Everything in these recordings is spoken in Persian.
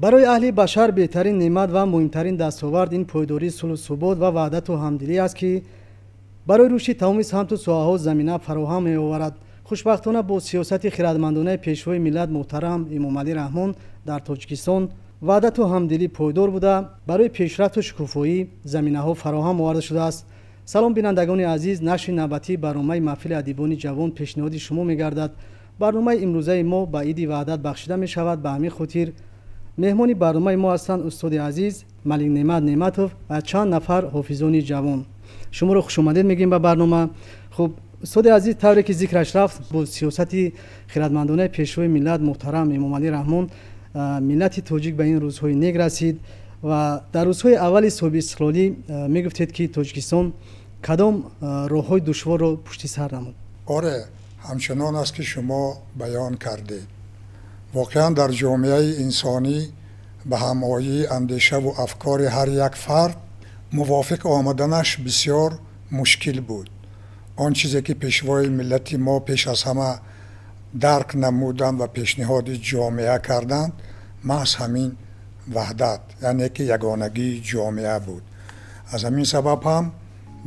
барои аҳли башар беҳтарин неъмат ва муҳимтарин дастовард ин пойдории сулҳу субот ва ваҳдату ҳамдилӣ аст, ки барои рушди тамоми самту соҳаҳо замина фароҳам меоварад. хушбахтона бо сиёсати хиратмандонаи пешвои миллат муҳтарам Эмомалӣ Раҳмон дар Тоҷикистон ваҳдату ҳамдилӣ пойдор буда барои пешрафту шукуфоӣ заминаҳо фароҳам оварда шудааст. салом бинандагони азиз, нашри навбатии барномаи маҳфили адибони ҷавон пешниҳоди шумо мегардад. барномаи имрӯзаи мо ба иди ваҳдат бахшида мешавад. ба ҳамин хотир меҳмони барномаи мо ҳастанд устоди азиз Малик Неъмат Неъматов ва чанд нафар ҳофизони ҷавон. шуморо хушомадед мегӯем ба барнома. хуб устоди азиз, тавре ки зикраш рафт, бо сиёсати хиратмандонаи пешвои миллат муҳтарам Эмомалӣ Раҳмон миллати тоҷик ба ин рӯзҳои нек расид ва дар рӯзҳои аввали соҳиби истиқлолӣ мегуфтед ки Тоҷикистон кадом роҳҳои душворро пушти сар намуд? оре ҳамчунон аст ки шумо баён кардед. воқеан дар ҷомеаи инсонӣ ба ҳамоҳии андешаву афкори ҳар як фард мувофиқ омаданаш бисёр мушкил буд. он чизе ки пешвои миллати мо пеш аз ҳама дарк намуданд ва пешниҳоди ҷомеа карданд маҳз ҳамин ваҳдат, яъне ки ягонагии ҷомеа буд. аз ҳамин сабаб ҳам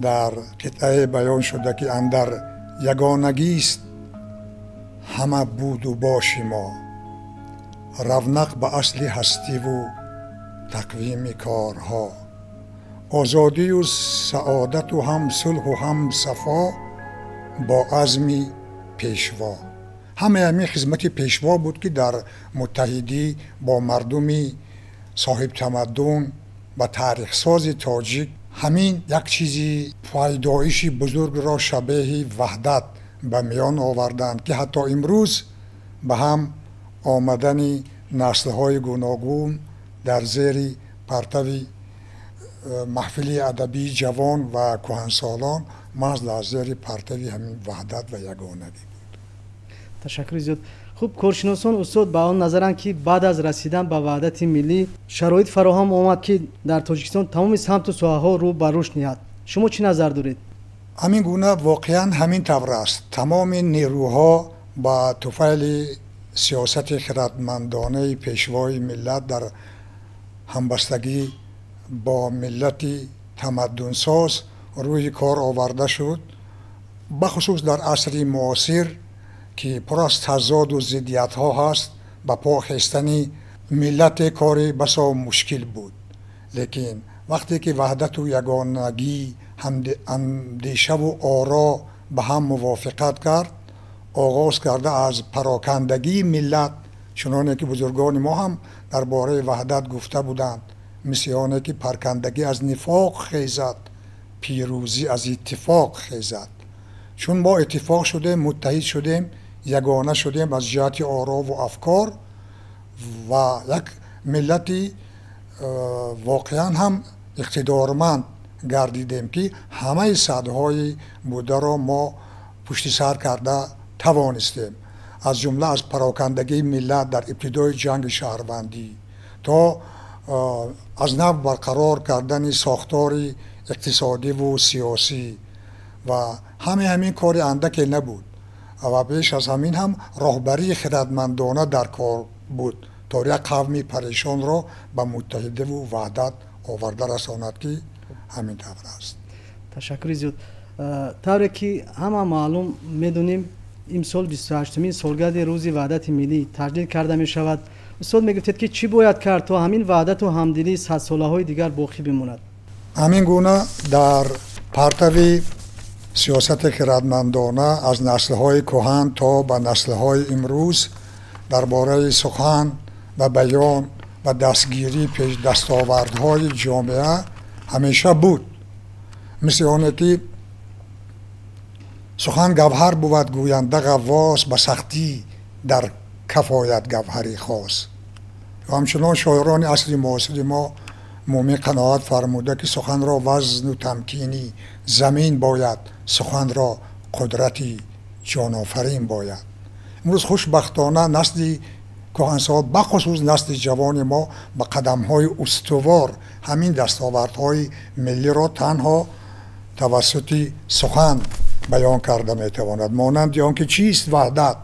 дар қитъае баён шуда ки андар ягонагист ҳама буду боши мо, равнақ ба асли ҳастиву тақвими корҳо, озодию саодату ҳам сулҳу ҳам сафо бо азми пешво. ҳамаи ҳамин хизмати пешво буд ки дар муттаҳидӣ бо мардуми соҳибтамаддун ва таърихсози тоҷик ҳамин як чизи пайдоиши бузургро шабеҳи ваҳдат ба миён оварданд, ки ҳатто имрӯз ба ҳам омадани наслҳои гуногун дар зери партави маҳфили адабии ҷавон ва кӯҳансолон маҳз дар зери партави ҳамин ваҳдат ва ягонагӣ буд. ташаккури зиёд. хуб, коршиносон устод ба он назаранд ки баъд аз расидан ба ваҳдати миллӣ шароит фароҳам омад ки дар Тоҷикистон тамоми самту соҳаҳо рӯ ба рушд ниҳад. шумо чӣ назар доред? ҳамин гуна воқеан ҳамин тавр аст. тамоми нерӯҳо ба туфайли сиёсати хиратмандонаи пешвои миллат дар ҳамбастагӣ бо миллати тамаддунсоз рӯи кор оварда шуд. бахусус дар асри муосир ки пур аз тазоду зиддиятҳо ҳаст, ба по хестани миллате кори басо мушкил буд. лекин вақте ки ваҳдату ягонагӣ андешаву оро ба ҳам мувофиқат кард, оғоз карда аз парокандагии миллат, чуноне ки бузургони мо ҳам дар бораи ваҳдат гуфта буданд, мисли оне ки паркандагӣ аз нифоқ хезад, пирӯзӣ аз иттифоқ хезад. чун мо иттифоқ шудем, муттаҳид шудем, ягона шудем аз ҷиҳати орову афкор ва як миллати воқеан ҳам иқтидорманд гардидем ки ҳамаи садҳои бударо мо пушти сар карда тавонистем. аз ҷумла аз парокандагии миллат дар ибтидои ҷанги шаҳрвандӣ то аз нав барқарор кардани сохтори иқтисодиву сиёсӣ ва ҳамин кори андаке набуд ва пеш аз ҳамин ҳам роҳбарии хиратмандона дар кор буд то як қавми парешонро ба муттаҳидиву ваҳдат оварда расонад ки ҳамин тавр аст. ташаккури зиёд. тавре ки ҳама маълум медонем имсол 28-мин солгарди рӯзи ваҳдати миллӣ таҷдид карда мешавад. устод мегуфтед ки чӣ бояд кард то ҳамин ваҳдату ҳамдилӣ садсолаҳои дигар боқӣ бимонад? ҳамин гуна дар партави сиёсати хиратмандона аз наслҳои кӯҳан то ба наслҳои имрӯз дар бораи сухан ва баён ва дастгирии пешдастовардҳои ҷомеа ҳамеша буд. мисли оне ки сухан гавҳар буд, гӯянда ғаввос, ба сахтӣ дар кафоят гавҳари хос. ҳамчунон шоирони асри муосири мо муъмин қаноат фармуда ки суханро вазну тамкини замин бояд, суханро қудрати ҷонофарин бояд. имрӯз хушбахтона насли кӯҳансол бахусус насли ҷавони мо ба қадамҳои устувор ҳамин дастовардҳои миллиро танҳо тавассути сухан баён карда метавонад. монанди он ки чист ваҳдат,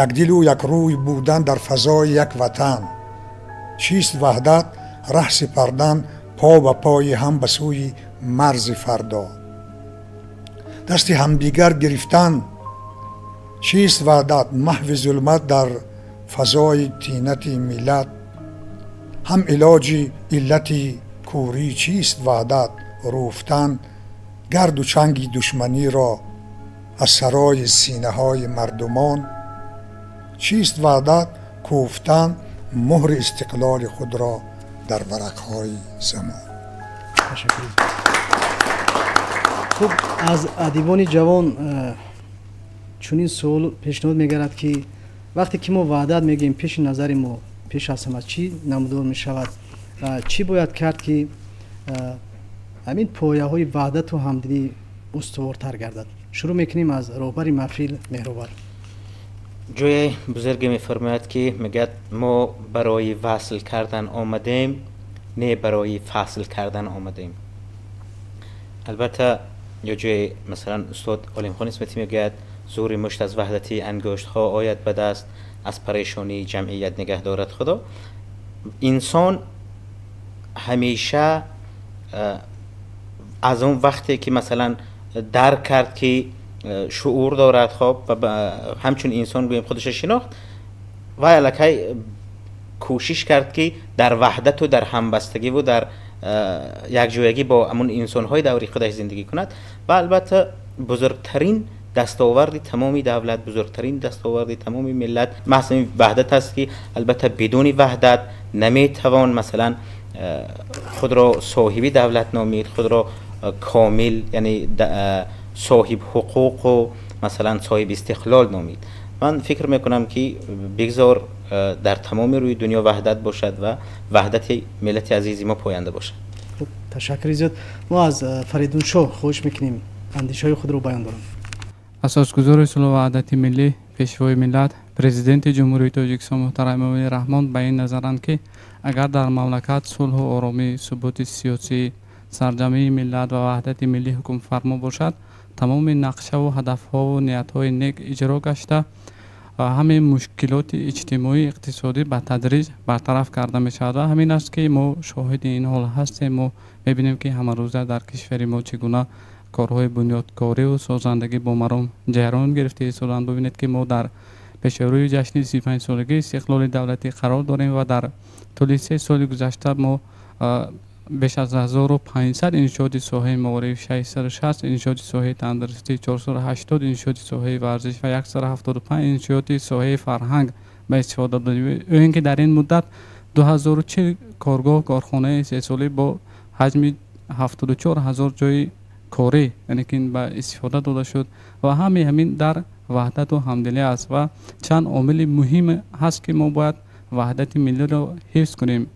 якдилу якрӯй будан дар фазои як ватан, چیست وحدت؟ ره سپردن پا به پای هم به سوی مرز فردا، دست همدیگر گرفتن. چیست وحدت؟ محو ظلمت در فضای طینت ملت، هم علاج علت کوری. چیست وحدت؟ روفتن گرد و چنگ دشمنی را از سرای سینه های مردمان. چیست وحدت؟ کوفتن مهر استقلال خود را در ورق های زمان. خب از ادیبان جوان چنین سوال پیشنهاد میگرد که وقتی که ما وحدت میگیم پیش نظر ما پیش از همه چی نمودار میشود؟ چی باید کرد که همین پایه های وحدت و همدلی استوارتر گردد؟ شروع میکنیم از رهبر محفل مهرآور. جوی بزرگ میفرماید که میگه ما برای وصل کردن آمدیم، نه برای فصل کردن آمدیم. البته یا جوی مثلا استاد علیم خان اسمتی میگه زور مشت از وحدتی انگشت ها آید به دست، از پریشانی جمعیت نگه دارد خدا. انسان همیشه از اون وقتی که مثلا درک کرد که شعور دارد، خب و همچون انسان بیم خودش شناخت و الکی کوشش کرد که در وحدت و در همبستگی و در یک جویگی با امون انسان های دوری خودش زندگی کند. و البته بزرگترین دستاورد تمامی دولت، بزرگترین دستاورد تمامی ملت محض وحدت است که البته بدون وحدت نمیتوان مثلا خود را صاحبی دولت نامید، خود را کامل یعنی صاحب حقوق و مثلا صاحب استقلال نامید. من فکر میکنم که بگذار در تمام روی دنیا وحدت باشد و وحدت ملت عزیزی ما پاینده باشد. خب تشکر زیاد. ما از فریدون شاه خواهش میکنیم اندیشه خود رو بیان دارم. اساسگزار صلح و وحدت ملی، پیشوای ملت، پرزیدنت جمهوری تاجیکستان محترم امام رحمان به این نظرند که اگر در مملکت صلح و آرامی، ثبات سیاسی، سرجمعی ملت و وحدت ملی حکم فرما باشد، تمام نقشه و هدفها و نیتهای نیک اجرا گشته همه مشکلات اجتماعی اقتصادی به تدریج برطرف کرده می شود. و همین است که ما شاهد این حال هستیم. ما میبینیم که همه روزه در کشور ما چگونه کارهای بنیادکاری و سازندگی با مردم جریان گرفته ایستادند. ببینید که ما در پیشروی جشن 35 سالگی استقلال دولتی قرار داریم و در طول 3 سال گذشته ما بیش از 1500 انشاءات ساحه معارف، 660 انشاءات ساحه تندرستی، 480 انشاءات ساحه ورزش و 175 انشاءات ساحه فرهنگ به استفاده دادیم. اینکه در این مدت 2040 کارگاه کارخانه 3 ساله با حجم 74000 جای کاری یعنی که به استفاده داده شد و همین در وحدت و همدلی است. و چند عامل مهم هست که ما باید وحدت ملی را حفظ کنیم.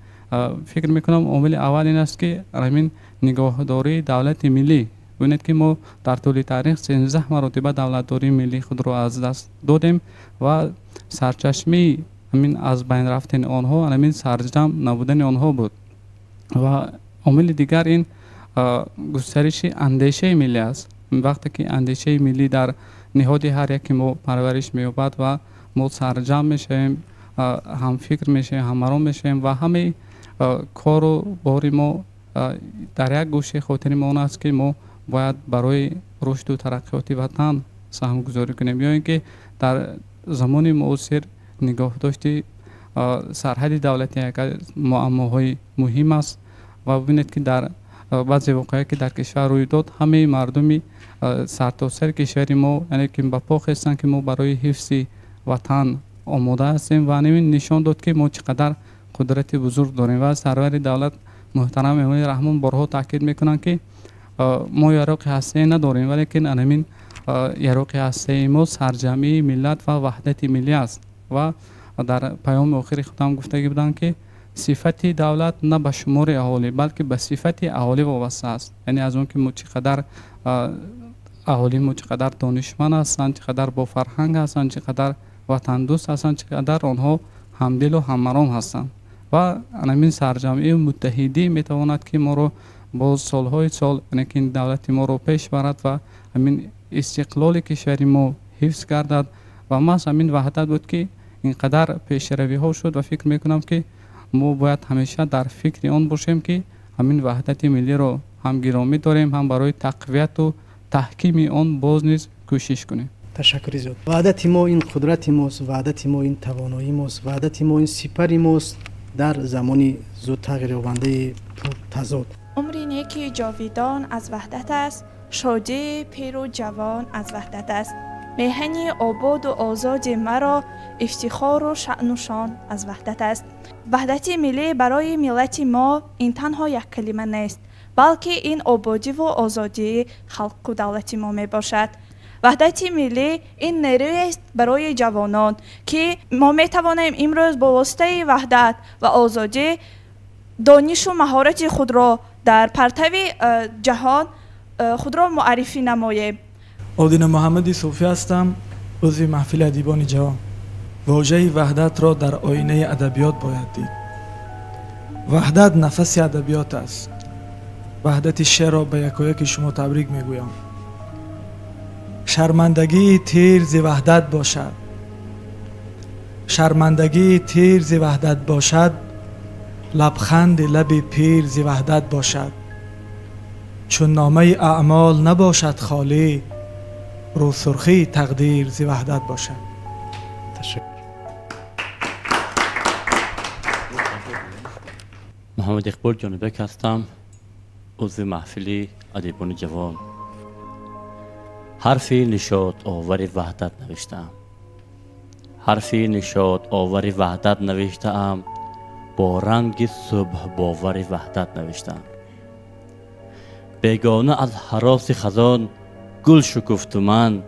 فکر میکنم عامل اول این است که همین نگاهداری دولت ملی. ببینید که ما در طول تاریخ 13 مرتبه دولتداری ملی خود را از دست دادیم و سرچشمه همین از بین رفتن آنها همین سرجم نبودن آنها بود. و عامل دیگر این گسترش اندیشه ملی است. وقتی که اندیشه ملی در نهاد هر یک ما پرورش می‌یابد و ما سرجم میشیم، هم فکر میشیم، هم مرام میشیم و همه کار و باری ما در یک گوشه خاطر ما اون است که ما باید برای رشد و ترقیات وطن سهم گذاری کنیم، یا اینکه در زمان معاصر نگاه داشتی سرحد دولتی یک معماهای مهم است. و ببینید که در بعضی واقعی که در کشور روی داد همه مردمی سرتاسر کشور ما یعنی که با پا هستن که ما برای حفظ وطن آماده هستیم و همین نشان داد که ما چقدر قدرت بزرگ داریم. و سرور دولت محترم امام رحمان بارها تاکید میکنن که ما یراق هسته نداریم، ولیکن همین یراق هسته ما سرجمعی ملت و وحدت ملی است. و در پیام آخر خودم گفته بودن که صفت دولت نه به شمار اهالی بلکه به صفت اهالی وابسته است. یعنی از اون که ما چقدر اهالی ما چقدر دانشمند هستند، چقدر با فرهنگ هستند، چقدر وطن دوست هستند، چقدر آنها همدل و هممرام هستند. و همین سرجمعی متحدی میتواند که ما رو با سالهای سال یعنی که دولت ما رو پیش برد و همین استقلال کشور ما حفظ گردد. و ما همین وحدت بود که اینقدر پیشروی ها شد و فکر میکنم که ما باید همیشه در فکر آن باشیم که همین وحدت ملی را هم گرامی داریم، هم برای تقویت و تحکیم آن باز نیز کوشش کنیم. تشکر زیاد. وحدت ما این قدرت ماست، وحدت ما این توانایی ماست، وحدت ما این سپری ماست در زمانی زود تغییر یابنده تضاد. عمری نیکی جاویدان از وحدت است، شادی پیر و جوان از وحدت است. میهنی آباد و آزاد مرا، افتخار و شأن و شان از وحدت است. وحدت ملی برای ملت ما این تنها یک کلمه نیست، بلکه این آبادی و آزادی خلق و دولت ما می باشد. وحدت ملی این نیروی است برای جوانان که ما می توانیم امروز با واسطه وحدت و آزادی دانش و مهارت خود را در پرتو جهان خود را معرفی نماییم. آدین محمدی صوفی هستم، عضو محفل ادیبان جوان. واژه وحدت را در آینه ادبیات باید دید. وحدت نفس ادبیات است. وحدت شعر را به یکایک شما تبریک میگویم. شرمندگی تیر ز وحدت باشد، شرمندگی تیر ز وحدت باشد، لبخند لب پیر ز وحدت باشد. چون نامه اعمال نباشد خالی، رو سرخی تقدیر ز وحدت باشد. تشکر. محمد اقبال جانبک هستم، عضو محفلی ادیبان جوان. حرفی نشاط آور وحدت نوشتم، حرفی نشاط آور وحدت نوشتم، با رنگ صبح باور وحدت نوشتم. بیگانه از هراس خزان گل شکفت و من،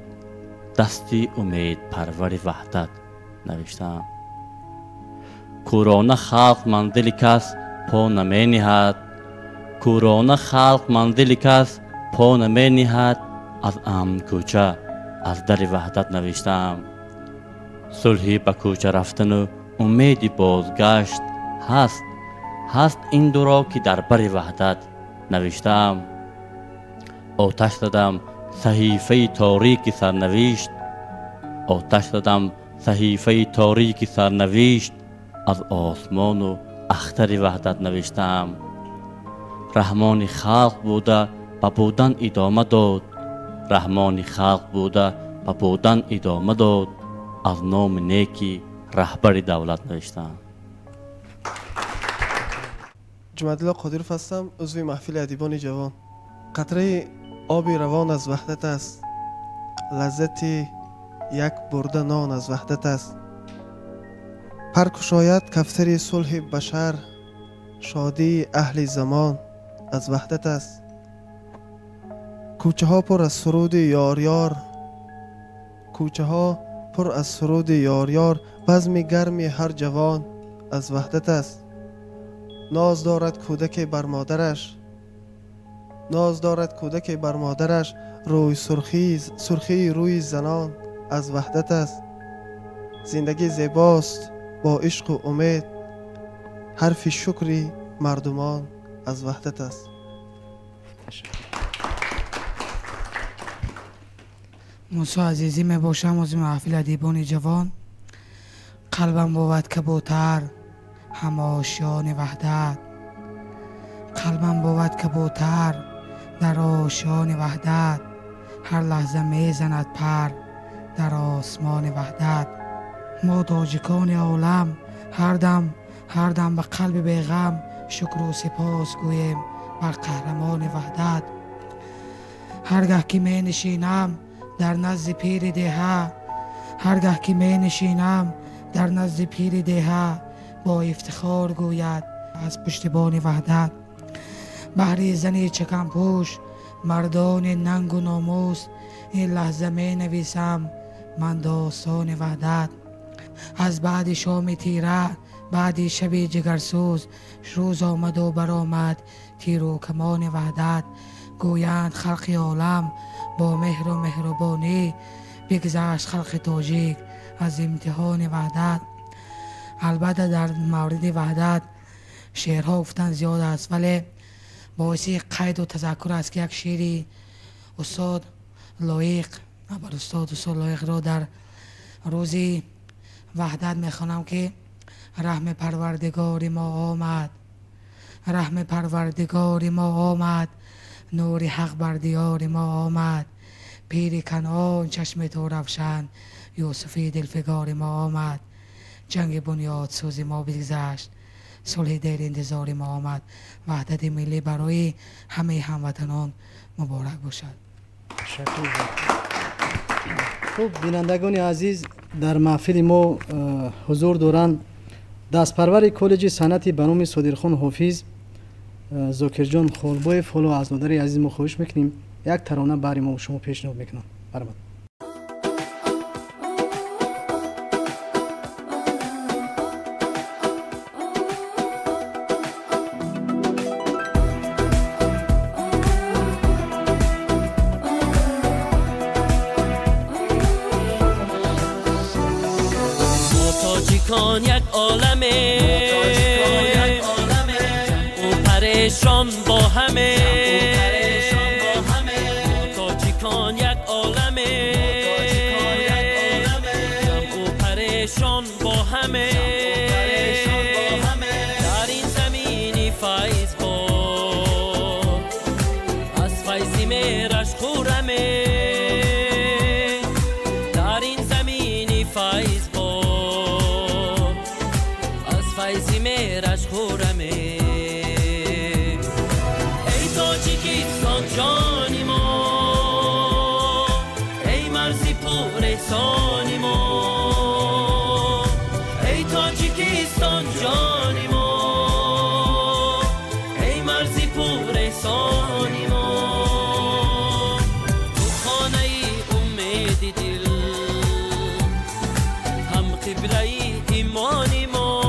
دستی امید پرور وحدت نوشتم. کورانه خلق منزل کس پا نمی نهد، کورانه خلق منزل کس پا نمی نهد، از امن کوچه از در وحدت نوشتم. صلحی به کوچه رفتن و امیدی بازگشت هست این دو را که در بر وحدت نوشتم. آتش زدم صحیفه تاریک سرنوشت، آتش زدم صحیفه تاریک سرنوشت، از آسمان و اختر وحدت نوشتم. رحمان خلق بوده به بودن ادامه داد، رحمان خلق بوده به بودن ادامه داد، از نام نیکی رهبر دولت نوشتم. جمعدالله قادرف هستم، عضو محفل ادیبان جوان. قطره آبی روان از وحدت است، لذت یک برده نان از وحدت است. پرکشاید کفتر صلح بشر، شادی اهل زمان از وحدت است. کوچه ها پر از سرود یار یار، کوچه ها پر از سرود یار یار، بزم گرمی هر جوان از وحدت است. ناز دارد کودک بر مادرش، ناز دارد کودک بر مادرش، روی سرخی روی زنان از وحدت است. زندگی زیباست با عشق و امید، حرف شکری مردمان از وحدت است. موسی عزیزی می باشم، عضو محفل ادیبان جوان. قلبم بود کبوتر هم آشیان وحدت، قلبم بود کبوتر در آشیان وحدت، هر لحظه می زند پر در آسمان وحدت. ما تاجیکان عالم هر دم به قلب بیغم، شکر و سپاس گوییم بر قهرمان وحدت. هرگاه که می نشینم در نزد پیر دهه، هرگاه که می نشینم در نزد پیر دهه، با افتخار گوید از پشتبان وحدت. بهر زنی چکم پوش مردان ننگ و ناموس، این لحظه می نویسم من داستان وحدت. از بعد شام تیره بعد شب جگرسوز، روز آمد و برآمد تیر و کمان وحدت. گویند خلق عالم با مهر و مهربانی، بگذشت خلق تاجیک از امتحان وحدت. البته در مورد وحدت شعرها گفتن زیاد است، ولی باعث قید و تذکر است که یک شعری استاد لایق را در روز وحدت میخوانم که رحم پروردگار ما آمد، رحم پروردگار ما آمد، نور حق بر دیار ما آمد، پیر کنعان چشم تو روشن، یوسفی دلفگار ما آمد، جنگ بنیاد سوز ما بگذشت، صلح دیر انتظار ما آمد. وحدت ملی برای همه هموطنان مبارک باشد. خب بینندگان عزیز، در محفل ما حضور دارند دستپرور کالج صنعتی به نام صدیرخان حافظ زاکرجان خالبایف. حالا از مادر عزیز ما خواهش میکنیم یک ترانه برای ما و شما پیشنهاد میکنم. برامد تاجیکان یک عالمه، او پریشان با همه، تاجیکان یک عالمه، او پریشان با همه، در این زمینی فیض با از فیضی میرش خورمه، در این زمینی فیض با فیضی میرش خورمه. ای تاجیکستان جانی ما، ای مرزی پر احسانی ما، ای تاجیکستان جانی ما، ای مرزی پر احسانی ما، تو خانه امید دل، هم قبله ایمانی ما،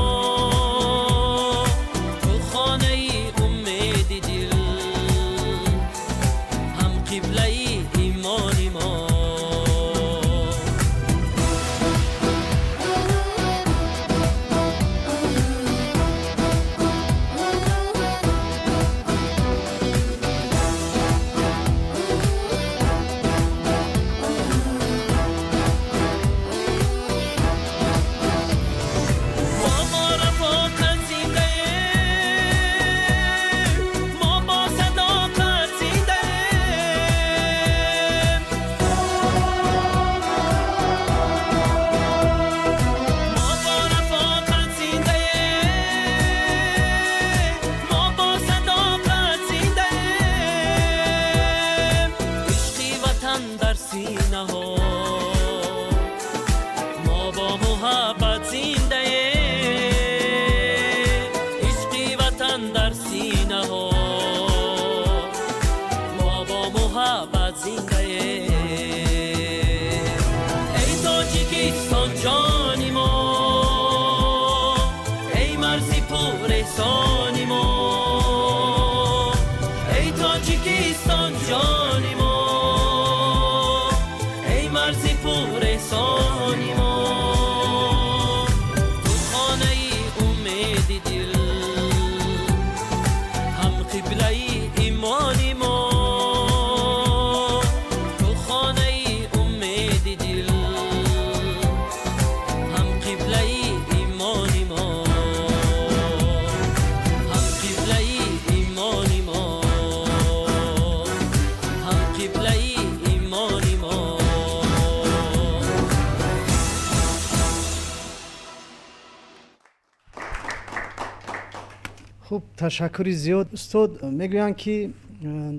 خب تشکر زیاد استاد. میگویند که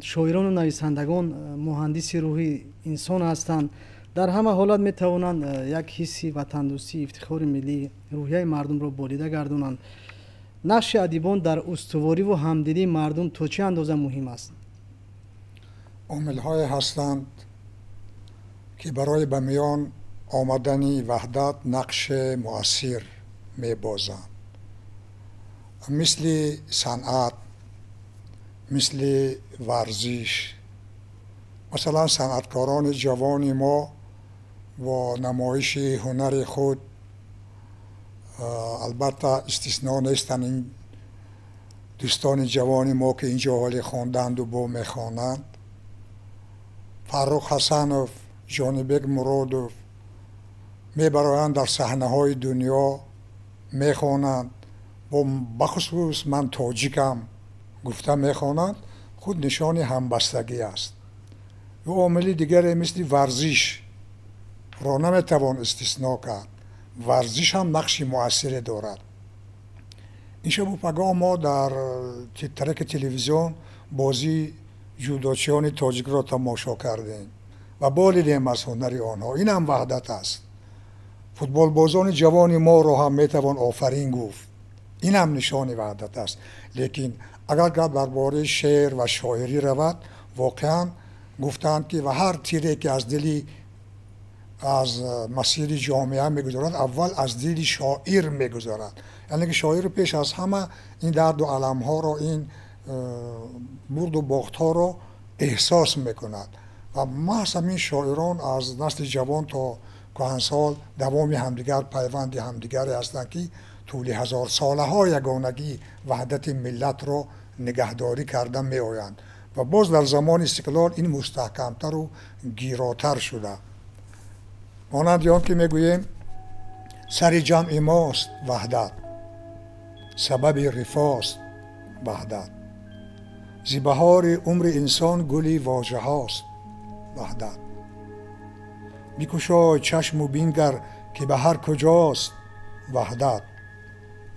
شاعران و نویسندگان مهندسی روحی انسان هستند، در همه حالت میتوانند یک حسی وطن دوستی افتخار ملی روحیه مردم را بالیده گردانند. نقش ادیبان در استواری و همدلی مردم تا چه اندازه مهم است؟ عامل‌های هستند که برای به میان آمدن وحدت نقش مؤثر میبازند، مثل صنعت، مثل ورزش. مثلا صنعتکاران جوان ما و نمایش هنر خود، البته استثناء نیستند این دوستان جوان ما که اینجا حال خواندند و با میخوانند، فرخ حسنوف، جانبک مرادوف میبرایند در صحنه های دنیا میخوانند و بخصوص من تاجیکم گفته میخوانند، خود نشان همبستگی است. و عامل دیگر مثل ورزش را نمیتوان استثناء کرد. ورزش هم نقش مؤثری دارد. این شب و پگاه ما در ترک تلویزیون بازی جودوچیان تاجیک را تماشا کردیم و بالیدیم از هنر آنها. این هم وحدت است. فوتبال بازان جوان ما را هم میتوان آفرین گفت. این هم نشان وحدت است. لیکن اگر درباره شعر و شاعری رود، واقعا گفتند که و هر تیره که از دلی از مسیر جامعه میگذارد، اول از دل شاعر میگذارد. یعنی که شاعر پیش از همه این درد و علم ها را، این برد و باخت ها را احساس میکند و محض همین شاعران از نسل جوان تا کهنسال دوام همدیگر، پیوند همدیگر هستند که طول هزار ساله ها یگانگی وحدت ملت را نگهداری کرده می آیند و باز در زمان استقلال این مستحکمتر و گیراتر شده. مانند آن که میگوییم سر جمع ماست وحدت، سبب رفاست وحدت، زی بهار عمر انسان گلی واژه هاست وحدت. میکشای چشم و بینگر که به هر کجاست وحدت،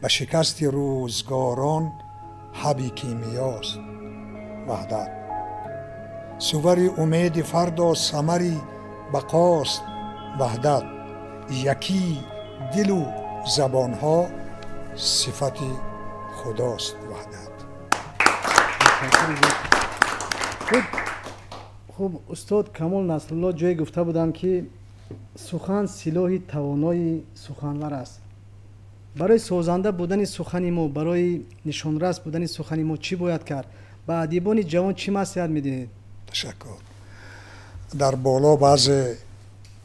و شکست روزگاران حبی کیمیاست وحدت. سوری امید فردا ثمری بقاست وحدت، یکی دل و زبان ها صفت خداست وحدت. خب استاد کمال نصرالله جایی گفته بودند که سخن سلاح توانای سخنور است. برای سازنده بودن سخن ما، برای نشانرس بودن سخن ما چی باید کرد؟ به ادیبان جوان چی نصیحت میدهید؟ تشکر. در بالا بعض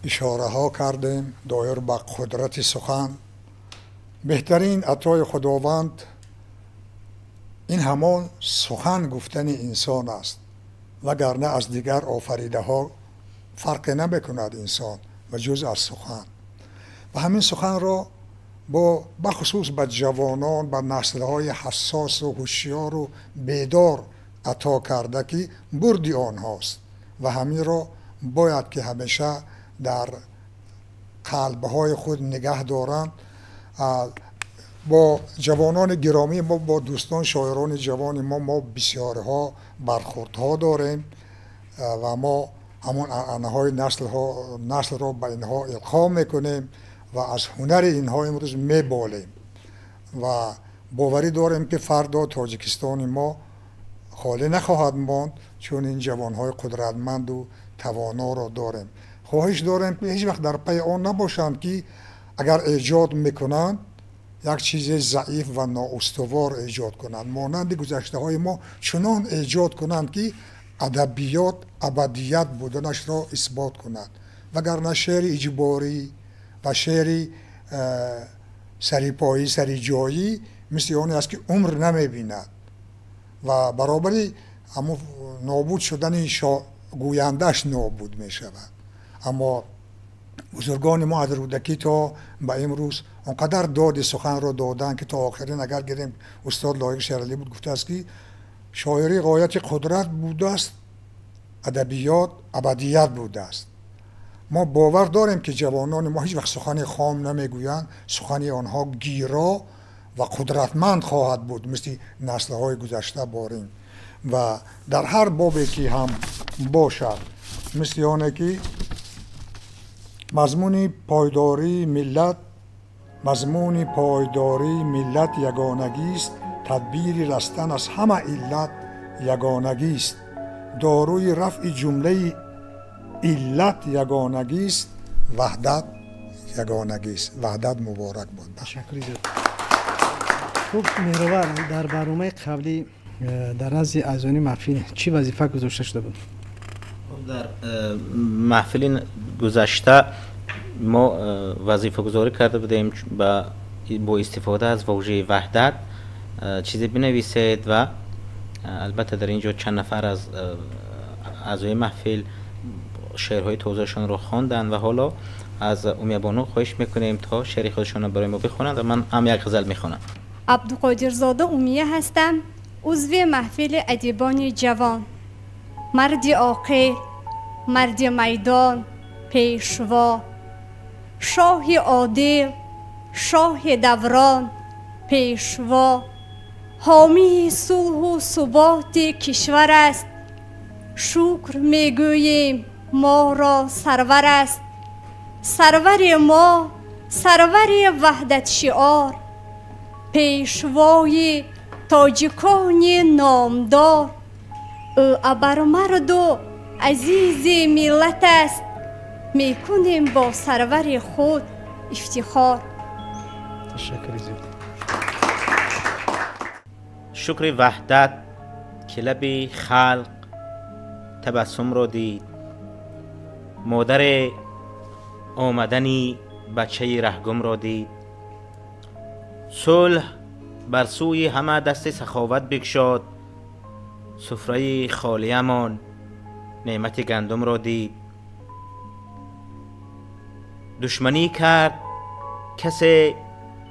اشاره ها کردیم دایر به قدرت سخن. بهترین عطای خداوند این همان سخن گفتن انسان است، وگرنه از دیگر آفریده ها فرق نمیکند انسان و جز از سخن. و همین سخن را با بخصوص به جوانان، به نسل‌های حساس و هوشیار و بیدار عطا کرده که بردی آنهاست و همین را باید که همیشه در قلب‌های خود نگه دارند. با جوانان گرامی ما، با دوستان شاعران جوان ما بسیارها برخوردها داریم و ما همون عنعنه‌های نسل را به اینها القا میکنیم و از هنر اینها امروز میبالیم و باوری داریم که فردا تاجیکستان ما خالی نخواهد ماند، چون این جوانهای قدرتمند و توانا را داریم. خواهش داریم که هیچ وقت در پی آن نباشند که اگر ایجاد میکنند یک چیز ضعیف و نااستوار ایجاد کنند، مانند گذشته های ما چنان ایجاد کنند که ادبیات ابدیت بودنش را اثبات کنند، وگرنه شعر اجباری و شعر سریپایی سریجایی مثل آنی است که عمر نمیبیند و برابری اما نابود شدن گویندهش نابود می شود. اما بزرگان ما از رودکی تا به امروز آنقدر داد سخن را دادن که تا آخرین اگر گیریم استاد لایق شیرالی بود گفته است که شاعری غایت قدرت بوده است، ادبیات ابدیت بوده است. ما باور داریم که جوانان ما هیچ وقت سخن خام نمیگویند، سخن آنها گیرا و قدرتمند خواهد بود مثل نسل‌های گذشته باریم و در هر بابی که هم باشد، مثل آنه که مضمون پایداری ملت یگانگی است، تدبیر رستن از همه علت یگانگی است، داروی رفع جمله علت یگانگی است، وحدت یگانگی است. وحدت مبارک باد. تشکر. خوب مهرور، در برنامه قبلی در نزد اعضایان محفل چی وظیفه گذاشته شده بود؟ در محفل گذشته ما وظیفه گذاری کرده بودیم با استفاده از واژه وحدت چیزی بنویسید و البته در اینجا چند نفر از اعضای محفل شعرهای تازهشان را خواندند و حالا از امی بانو خواهش میکنیم تا شعر خودشون برای ما بخونند و من هم یک غزل میخونم. عبدالقادرزاده امیه هستم، عضو محفل ادیبان جوان. مرد عاقل، مرد میدان، پیشوا، شاه عادل، شاه دوران، پیشوا، حامی صلح و ثبات کشور است. شکر میگوییم ما را سرور است. سرور ما، سرور وحدت شعار، پیشوای تاجیکان نامدار. او ابرمرد و عزیز ملت است، میکنیم با سرور خود افتخار. تشکر زیاد. شکر وحدت که لب خلق تبسم را دید، مادر آمدنی بچه رهگم را دید. صلح بر سوی همه دست سخاوت بگشاد، سفره خالی امان نعمت گندم را دید. دشمنی کرد کسی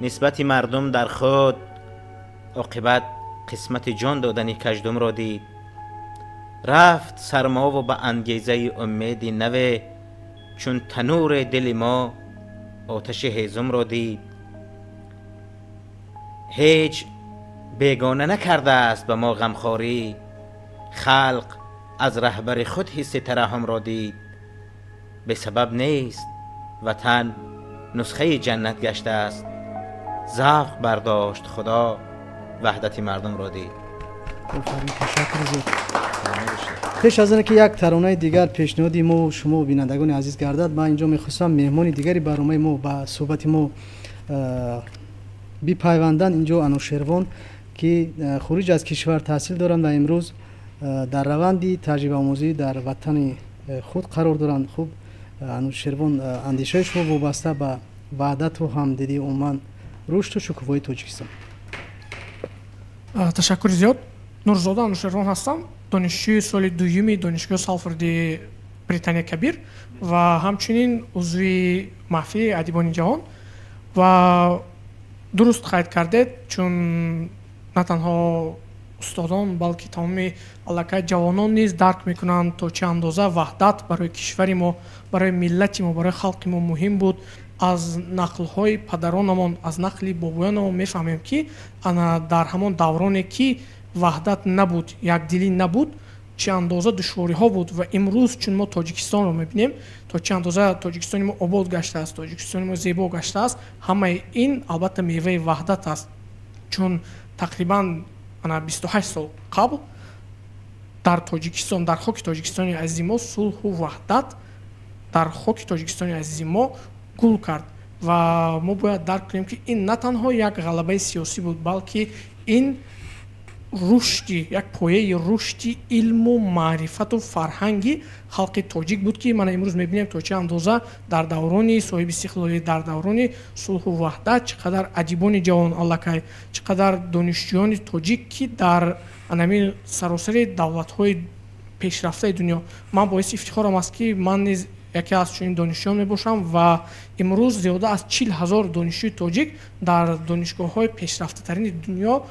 نسبت مردم در خود، عاقبت قسمت جان دادنی کژدم را دید. رفت سرما و به انگیزه امید نوی، چون تنور دل ما آتش هیزم را دید. هیچ بیگانه نکرده است به ما غمخواری، خلق از رهبر خود حس ترحم را دید. به سبب نیست وطن نسخه جنت گشته است، ذوق برداشت خدا وحدت مردم را دید. تشکر زیاد. پیش از اینکه یک ترانه دیگر پیشنهادی ما شما و بینندگان عزیز گردد، من اینجا میخواستم مهمان دیگری برنامه ما با صحبت ما بی پیوندن. اینجا انوشیروان که خروج از کشور تحصیل دارند و امروز در روندی تجربه آموزی در وطن خود قرار دارند. خوب انوشیروان، اندیشه شما وابسته به وحدت و همدلی عموما رشد و شکوفایی تاجیکستان؟ تشکر زیاد. نورزاده انوشیروان هستم، دانشجوی سال دومی دانشگاه سالفورد بریتانیا کبیر و همچنین عضوی محفل ادیبان جوان. و درست قید کردید، چون نه تنها استادان بلکه تمام علاقه جوانان نیز درک میکنند تا چه اندازه وحدت برای کشور ما، برای ملت ما، برای خلق ما مهم بود. از نقل های پدرانمان، از نقل بابایانمان میفهمیم که انا در همان دورانی که وحدت نبود، یک دلی نبود، چه اندازه دشواری ها بود. و امروز چون ما تاجیکستان رو میبینیم تا چه اندازه تاجیکستان ما آباد گشته است، تاجیکستان ما زیبا گشته است، همه این البته میوه وحدت است. چون تقریبا 28 سال قبل در تاجیکستان، در خاک تاجیکستان عزیز ما صلح و وحدت در خاک تاجیکستان عزیز ما گل کرد. و ما باید درک کنیم که این نه تنها یک غلبه سیاسی بود، بلکه این رشدی، یک پایه رشدی علم و معرفت و فرهنگی خلق تاجیک بود که من امروز میبینیم تا چه اندازه در دوران صاحب استقلالی، در دوران صلح و وحدت چقدر ادیبان جوان علاقه، چقدر دانشجویان تاجیک که در همین سراسر دولت‌های پیشرفته دنیا، من باعث افتخارم است که من نیز یکی از چنین دانشجویان میباشم و امروز زیاده از 40,000 دانشجوی تاجیک در دانشگاه‌های پیشرفته ترین دنیا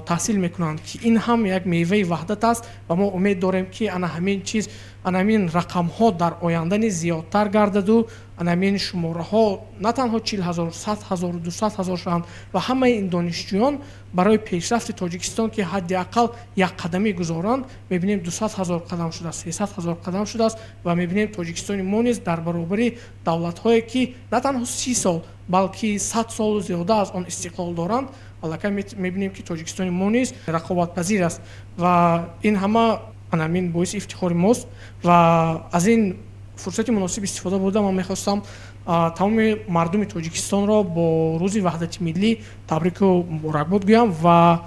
تحصیل میکنند که این هم یک میوه وحدت است. و ما امید داریم که همین چیز، همین رقم ها در آینده زیادتر گردد و همین شماره ها نه تنها 40,000، 100,000 و 200,000 شوند و همه این دانشجویان برای پیشرفت تاجیکستان که حداقل یک قدمی گذارند، میبینیم 200,000 قدم شده است، 300,000 قدم شده است و میبینیم تاجیکستان ما نیز در برابر دولت هایی که نه تنها 30 سال بلکه 100 سال و زیاده از آن استقلال دارند، علاقه میبینیم که تاجیکستان ما نیز رقابت پذیر است و این همه همین باعث افتخار ماست. و از این فرصت مناسب استفاده بردم، من میخواستم تمام مردم تاجیکستان را با روز وحدت ملی تبریک و مبارکباد گویم و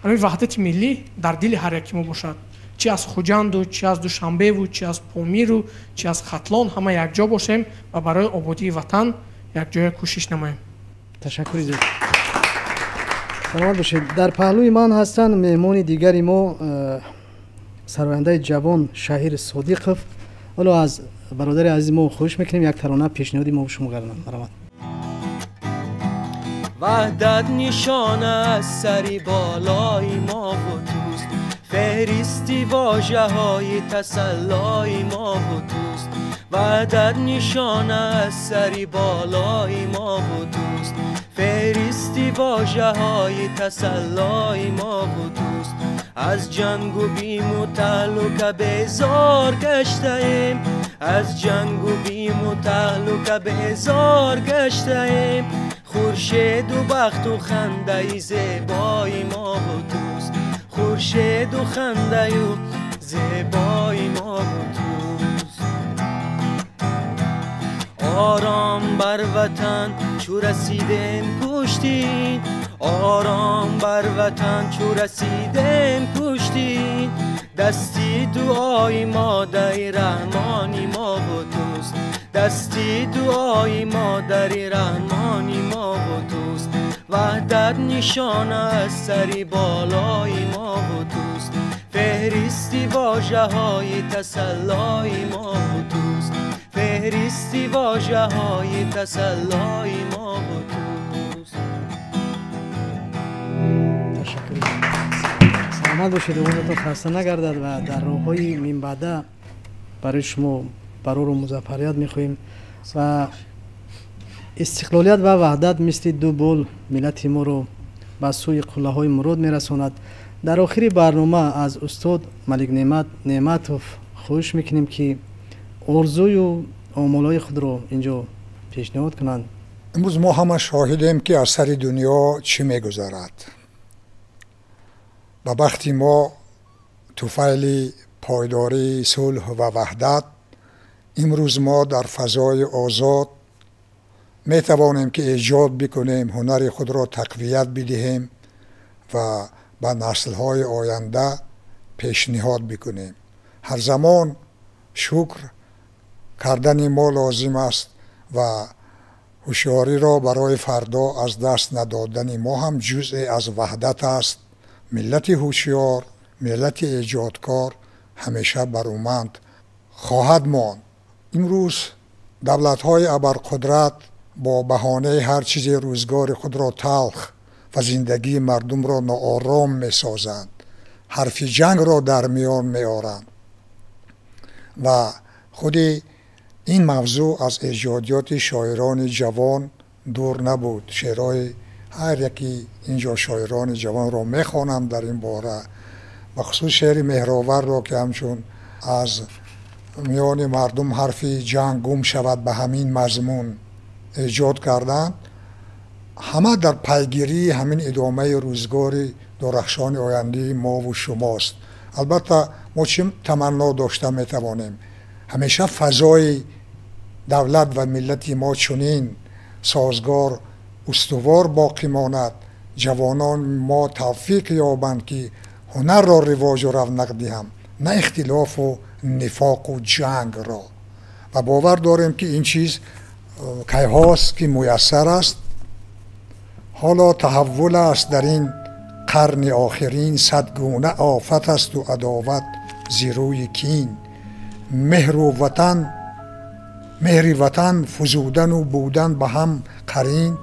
همین وحدت ملی در دل هر یکی ما باشد، چه از خوجند و چه از دوشنبه و چه از پامیر و چه از ختلان، همه یک جا باشیم و برای آبادی وطن یک جای کوشش نماییم. تشکر زیاد. سلامت باشید. در پهلوی من هستند مهمان دیگری ما، سراینده جوان شهیر صادقов. حالا از برادر عزیز ما خوش میکنیم. یک ترانه پیشنهادی ما به شما قرار مرحمت. وحدت نشانه از سری بالای ما و توست، فهرستی واژه های تسلای ما و توست. وحدت نشانه از سری بالای ما و توست، فهرستی واژه های تسلای ما و توست. از جنگ و بیم و تهلکه بیزار گشته‌ایم، از جنگ و بیم و تهلکه بیزار گشته‌ایم. خورشید و بخت و خنده زیبای ما و توست، خورشید و خنده و زیبای ما و توست. آرام بر وطن چو رسیدیم کشتین، آرام بر وطن چو رسیدیم کشتین. دستی دعای مادر رحمانی ما و توست، دستی دعای مادر رحمانی ما و توست. وحدت نشانه از سری بالای ما و توست، فهرستی واژه های تسلای ما و توست، فهرستی واژه های تسلای ما و توست. سلامت باشید، روزتون خسته نگردد و در راه‌های منبعده برای شما برور و مظفریت میخواییم و استقلالیت و وحدت مثل دو بول ملت ما رو به سوی قله های مراد میرساند. در آخر برنامه از استاد ملک نعمتوف خواهش میکنیم که آرزوی و آمالای خود رو اینجا پیشنهاد کنند. امروز ما همه شاهدیم که از سر دنیا چی میگذرد. به بخت ما طفیل پایداری صلح و وحدت، امروز ما در فضای آزاد می توانیم که ایجاد بکنیم، هنر خود را تقویت بدهیم و به نسل‌های آینده پیشنهاد بکنیم. هر زمان شکر کردن ما لازم است و هوشیاری را برای فردا از دست ندادن ما هم جزء از وحدت است. ملت هوشیار، ملت ایجادکار همیشه برومند خواهد ماند. امروز دولت‌های ابرقدرت با بهانه هر چیز روزگار خود را تلخ و زندگی مردم را ناآرام می‌سازند، حرف جنگ را در میان می‌آورند و خود این موضوع از ایجادیات شاعران جوان دور نبود. شعرهای هر یکی اینجا شاعران جوان را می‌خوانم در این باره، بخصوص شعر مهرآور را که همچون از میان مردم حرف جنگ گم شود به همین مضمون ایجاد کردند. همه در پیگیری همین ادامه روزگار درخشان آینده ما و شماست. البته ما چه تمنا داشته میتوانیم همیشه فضای دولت و ملت ما چنین سازگار استوار باقی ماند، جوانان ما توفیق یابند که هنر را رواج و رونق دهیم، نه اختلاف و نفاق و جنگ را. و باور داریم که این چیز کی هاست که میسر است. حالا تحول است در این قرن آخرین، صد گونه آفت است و عداوت زیروی کین. مهر وطن فزودن و بودن به هم قرین،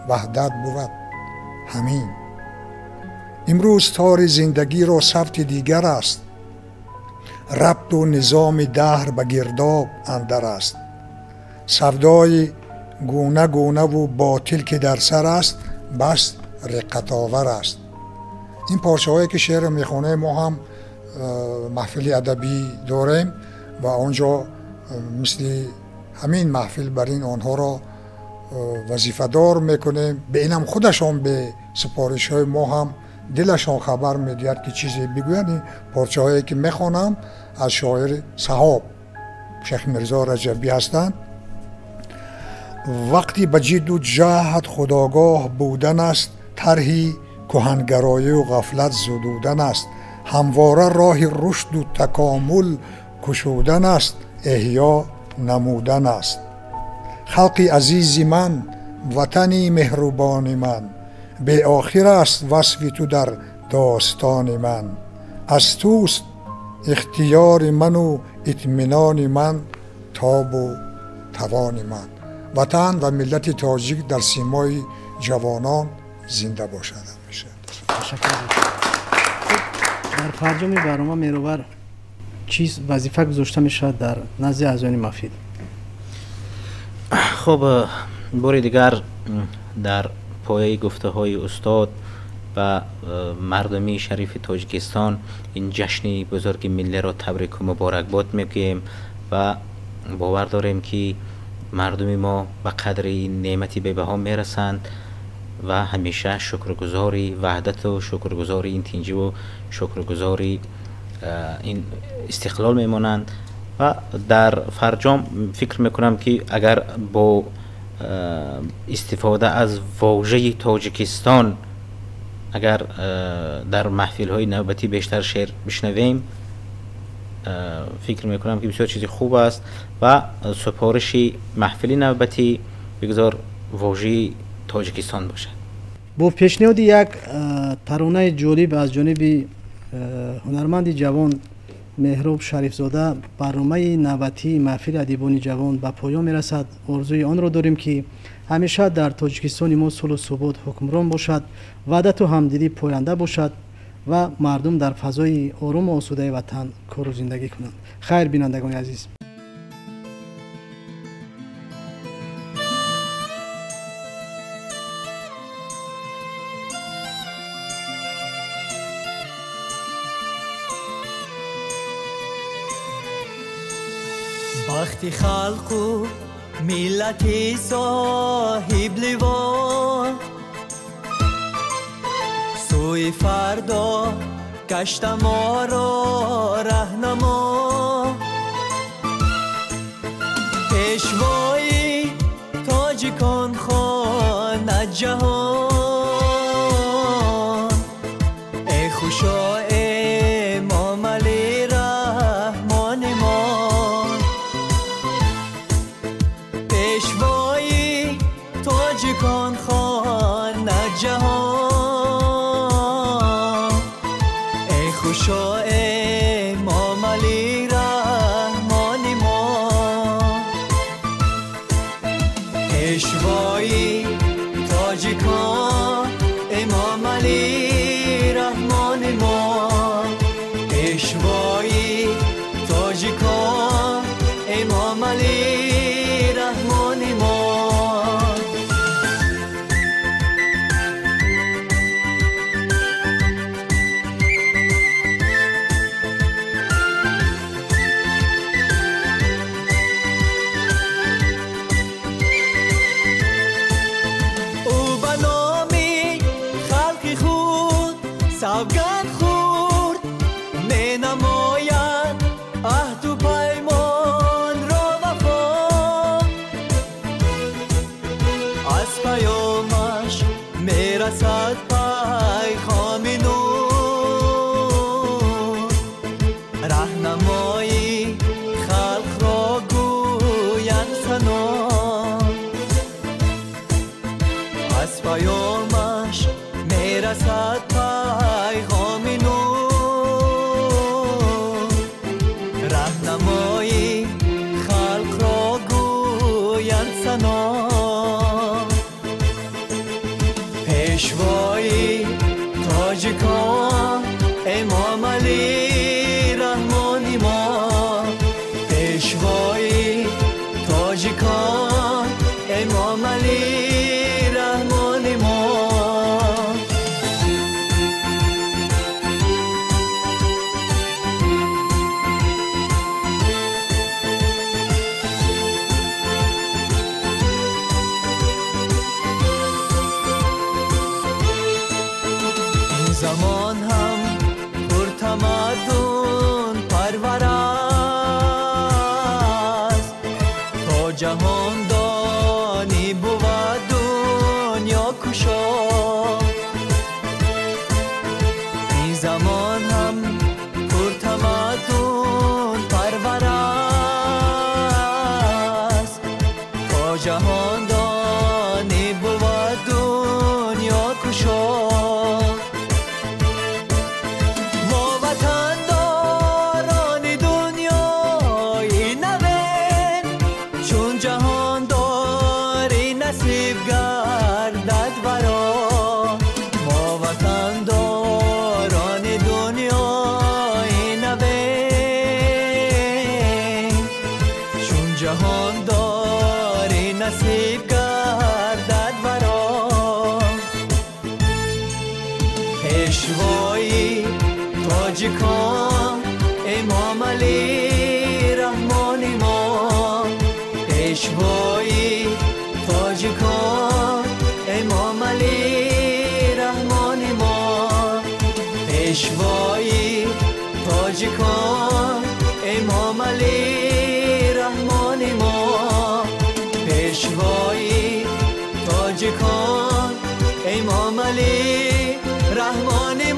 وحدت بود همین. امروز تار زندگی را سبت دیگر است، ربط و نظام دهر به گرداب اندر است. سودای گونه گونه و باطل که در سر است، بس رقت آور است. این پارچه هایی که شعر میخونه ما هم محفل ادبی داریم و آنجا مثل همین محفل برین آنها را وظیفه دار میکنیم. به اینم خودشان به سپارش های ما هم دلشان خبر میدید که چیزی بگوید. پارچه هایی که میخوانم از شاعر صحاب شیخ میرزا رجبی هستند. وقتی به جد و جهد خداگاه بودن است، طرحی کهنگرایی و غفلت زدودن است. همواره راه رشد و تکامل کشودن است، احیا نمودن است. خلقی عزیزی من، وطنی مهربانی من، به آخر است وصف تو در داستان من. از توست اختیار من و اطمینان من، تاب و توان من. وطن و ملت تاجیک در سیمای جوانان زنده باشد. همیشه در فرجام برنامه میروبر چیز وظیفه گذاشته میشد در نزد اعضای محفل؟ خب بار دیگر در پایه گفته های استاد و مردمی شریف تاجیکستان این جشن بزرگ ملی را تبریک و مبارکباد میگیم و باور داریم که مردم ما به قدر این نعمتی به بها میرسند و همیشه شکرگزاری وحدت و شکرگزاری این تینجی و شکرگزاری این استقلال میمانند. و در فرجام فکر میکنم که اگر با استفاده از واژه تاجیکستان اگر در محفل های نوبتی بیشتر شعر بشنویم فکر میکنم که بسیار چیزی خوب است و سپارش محفل نوبتی بگذار واژه تاجیکستان باشد. با پیشنهاد یک ترانه جالب از جانب هنرمند جوان مهراب شریفزاده برنامه نوبتی محفل ادیبان جوان به پایان میرسد. آرزوی آن را داریم که همیشه در تاجیکستان ما صلح و ثبات حکمران باشد، وحدت و همدلی پاینده باشد و مردم در فضای آرام و آسوده وطن کار و زندگی کنند. خیر بینندگان عزیز. بخت خلق و ملت صاحب لیوان سوی فردا کشت ما را رهنما پیشوای تاجیکان خان جهان ای خوشا ای معامله رحمان ما پیشوای تاجیکان خان جهان ای خوشا ای معامله رحمان ما پیشوای تاجیکان ای معامله رحمان ما پیشوای تاجیکان ای معامله رحمان ما سوگند خورد می نماید عهد و پیمان را وفا از پیامش می رسد پیغام نور رهنمایی خلق را گویند ثنا از پیامش می رسد پیغام نور رهنمایی خلق را گویند ثنا پیشوای تاجیکان امام علی رحمانی ما پیشوای تاجیکان امام علی رحمانی ما زمان هم پرتمدن پرور است تا جهان دانی بود دنیا کشا این زمان هم پرتمدن پرور است تا جهان دانی بود دنیا کشا پیشوایی تاجیکان امام علی رحمان ما پیشوایی تاجیکان امام علی رحمان ما پیشوایی تاجیکان امام علی رحمان ما پیشوایی تاجیکان امام علی رحمان